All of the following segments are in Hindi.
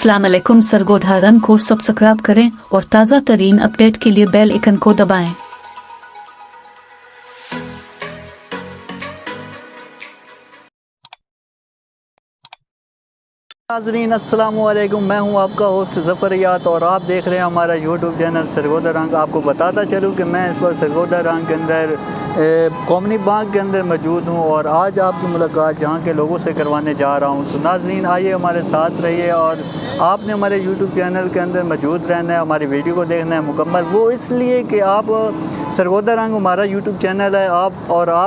अस्सलाम वालेकुम। सरगोधा रंग को सब्सक्राइब करें और ताज़ा तरीन अपडेट के लिए बेल आइकन को दबाएं। नाज़रीन अस्सलाम वालेकुम, मैं हूं आपका होस्ट ज़फ़रियात और आप देख रहे हैं हमारा यूट्यूब चैनल सरगोधा रंग। आपको बताता चलूं कि मैं इस वक्त सरगोधा रंग के अंदर कॉमनी बाग के अंदर मौजूद हूं और आज आपकी मुलाकात यहाँ के लोगों से करवाने जा रहा हूं। तो नाज़रीन आइए हमारे साथ रहिए और आपने हमारे यूट्यूब चैनल के अंदर मौजूद रहना है, हमारी वीडियो को देखना है मुकम्मल। वो इसलिए कि आप सरगोधा रंग हमारा यूट्यूब चैनल है आप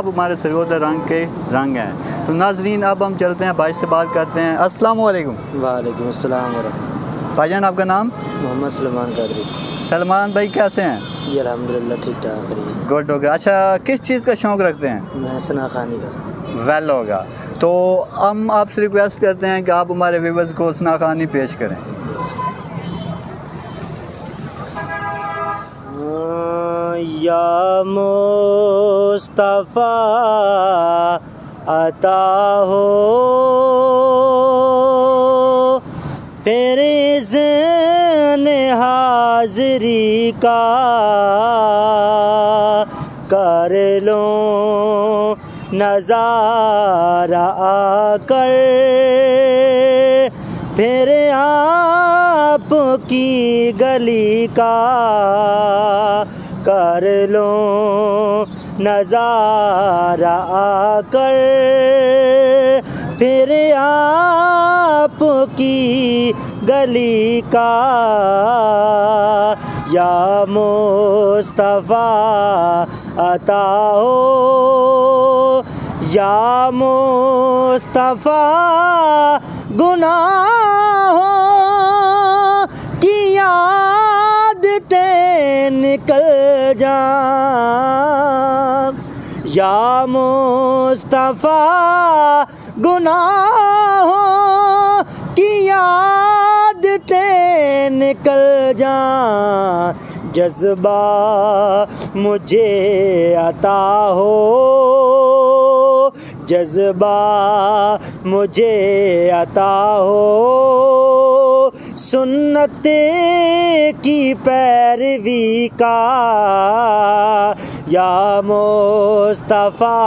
हमारे सरगोधा रंग के रंग हैं। तो नाज़रीन अब हम चलते हैं, भाई से बात करते हैं। अस्सलाम वालेकुम। वालेकुम अस्सलाम वरहमतुल्लाह। भाईजान आपका नाम? मोहम्मद सलमान कादरी। सलमान भाई कैसे हैं? जी अल्हम्दुलिल्लाह ठीक ठाक है। गुड हो गया। अच्छा, किस चीज़ का शौक़ रखते हैं? मैं सना खानी का। वेल होगा। तो हम आपसे रिक्वेस्ट करते हैं कि आप हमारे व्यूअर्स को सना खानी पेश करें। या मुस्तफ़ा अता हो फिर इज़्न हाज़री का कर लो नज़ारा आकर फिर आपकी गली का कर लो नज़ारा आकर फिर आपकी गली का। या मुस्तफ़ा अता हो या मुस्तफ़ा गुनाहों की आदतें निकल जा। या मुस्तफ़ा गुनाहों की आदतें निकल जा। जज्बा मुझे अता हो जज्बा मुझे अता हो सुन्नत की पैरवी का। या मुस्तफ़ा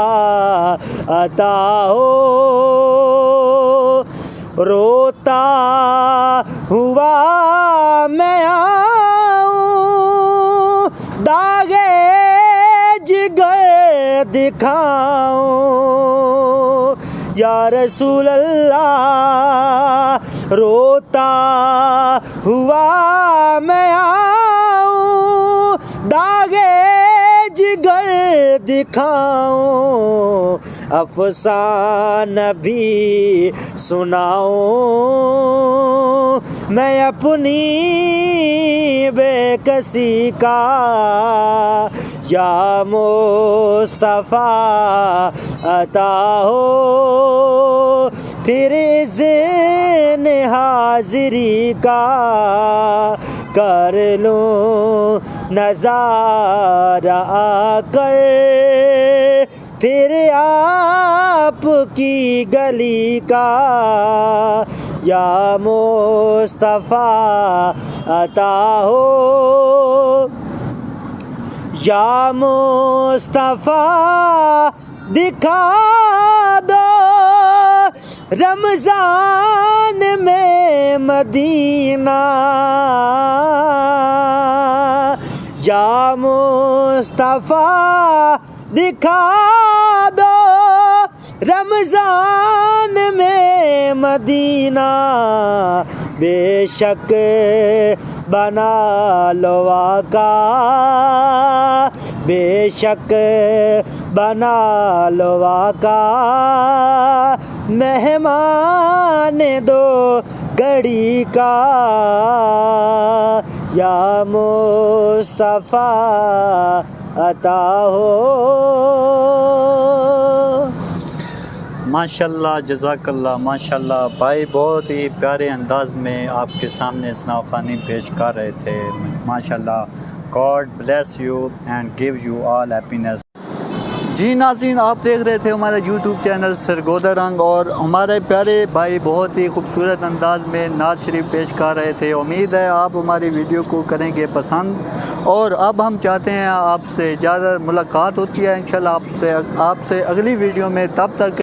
अता हो रोता हुआ मैं आऊं दागे जिगर दिखाऊं। या रसूल अल्लाह रोता हुआ मैं आऊं दागे जिगर दिखाऊं। अफ़साना भी सुनाऊं मैं अपनी बेकसी का। या मुस्तफ़ा अता हो फिर इज़्न हाज़री का कर लूं नज़ारा आकर फिर आपकी गली का। या मुस्तफ़ा अता हो या मुस्तफ़ा दिखा दो रमज़ान में मदीना। या मुस्तफ़ा दिखा दो रमज़ान में मदीना। बेशक बना लो आका बेशक बना लो आका मेहमान दो घड़ी का। या मुस्तफ़ा अता हो। माशाल्लाह, जज़ाकल्लाह। माशाल्लाह भाई बहुत ही प्यारे अंदाज में आपके सामने सनाखानी पेश कर रहे थे। माशाल्लाह, God bless you and give you all happiness. जी नाज़रीन, आप देख रहे थे हमारा यूट्यूब चैनल सरगोदा रंग और हमारे प्यारे भाई बहुत ही खूबसूरत अंदाज में नात शरीफ पेश कर रहे थे। उम्मीद है आप हमारी वीडियो को करेंगे पसंद और अब हम चाहते हैं आपसे ज़्यादा मुलाकात होती है इंशाल्लाह आपसे अगली वीडियो में। तब तक